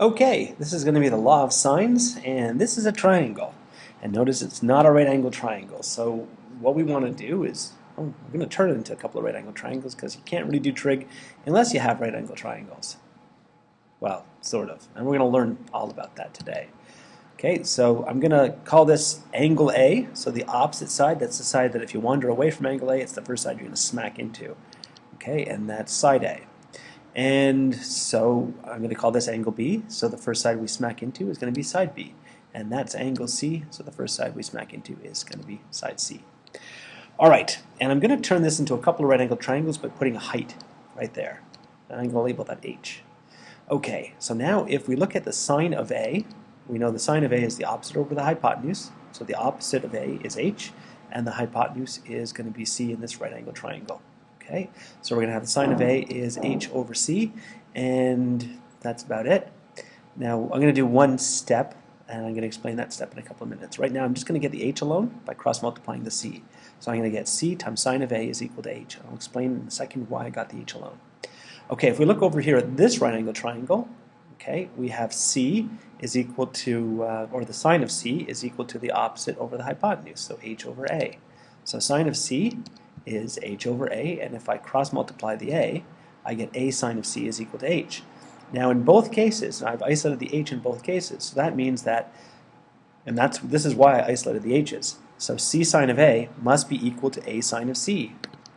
Okay, this is going to be the law of sines, and this is a triangle. And notice it's not a right angle triangle. So what we want to do is, we're going to turn it into a couple of right angle triangles because you can't really do trig unless you have right angle triangles. Well, sort of. And we're going to learn all about that today. Okay, so I'm going to call this angle A. So the opposite side, that's the side that if you wander away from angle A, it's the first side you're going to smack into. Okay, and that's side A. And so I'm going to call this angle B. So the first side we smack into is going to be side B. And that's angle C. So the first side we smack into is going to be side C. All right, and I'm going to turn this into a couple of right angle triangles by putting a height right there. And I'm going to label that H. Okay, so now if we look at the sine of A, we know the sine of A is the opposite over the hypotenuse. So the opposite of A is H, and the hypotenuse is going to be C in this right angle triangle. Okay, so we're going to have the sine of A is H over C, and that's about it. Now I'm going to do one step, and I'm going to explain that step in a couple of minutes. Right now I'm just going to get the H alone by cross multiplying the C. So I'm going to get C times sine of A is equal to H. I'll explain in a second why I got the H alone. Okay, if we look over here at this right angle triangle, okay, we have C is equal to, or the sine of C is equal to the opposite over the hypotenuse, so H over A. So sine of C is H over A, and if I cross multiply the A, I get A sine of C is equal to H. Now in both cases, I've isolated the H in both cases, so that means that, and this is why I isolated the H's. So C sine of A must be equal to A sine of C,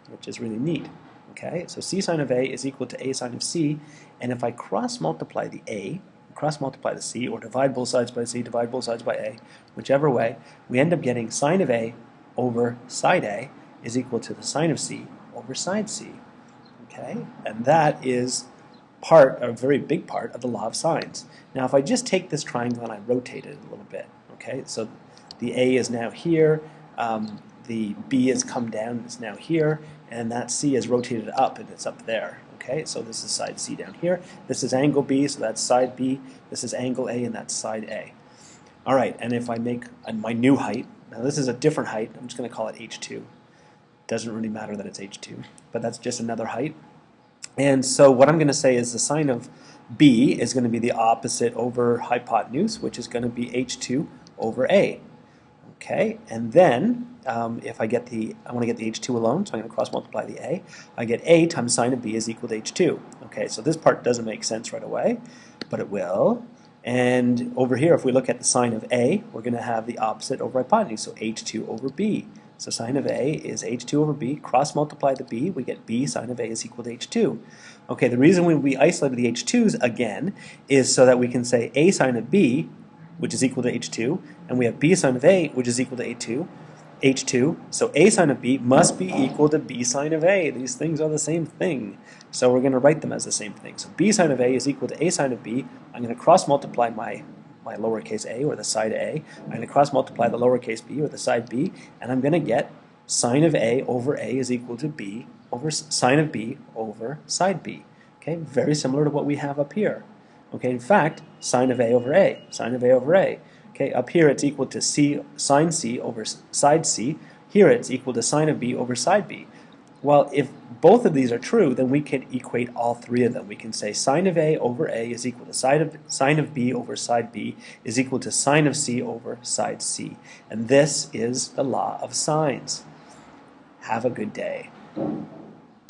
which is really neat. Okay, so C sine of A is equal to A sine of C, and if I cross multiply the A, cross multiply the C, or divide both sides by C, divide both sides by A, whichever way, we end up getting sine of A over side A is equal to the sine of C over side C. Okay, and that is a very big part of the law of sines. Now if I just take this triangle and I rotate it a little bit, okay, so the A is now here, the B has come down, it's now here, and that C is rotated up and it's up there. Okay, so this is side C down here. This is angle B, so that's side B. This is angle A, and that's side A. All right, and if I make my new height, now this is a different height, I'm just going to call it H2. Doesn't really matter that it's H2, but that's just another height. And so what I'm going to say is the sine of B is going to be the opposite over hypotenuse, which is going to be H2 over A. Okay, and then if I want to get the H2 alone, so I'm going to cross multiply the A. I get A times sine of B is equal to H2. Okay, so this part doesn't make sense right away, but it will. And over here, if we look at the sine of A, we're going to have the opposite over hypotenuse, so H2 over B. So sine of A is H2 over B. Cross multiply the B, we get B sine of A is equal to H2. Okay, the reason we isolated the H2s again is so that we can say A sine of B, which is equal to H2, and we have B sine of A, which is equal to H2. So A sine of B must be equal to B sine of A. These things are the same thing. So we're going to write them as the same thing. So B sine of A is equal to A sine of B. I'm going to cross multiply my lowercase a, or the side A. I'm going to cross multiply the lowercase b, or the side B, and I'm going to get sine of A over A is equal to B over sine of B over side B. Okay, very similar to what we have up here. Okay, in fact, sine of A over A, sine of A over A. Okay, up here it's equal to C, sine C over side C. Here it's equal to sine of B over side B. Well, if both of these are true, then we can equate all three of them. We can say sine of A over A is equal to sine of B over side B is equal to sine of C over side C. And this is the law of sines. Have a good day.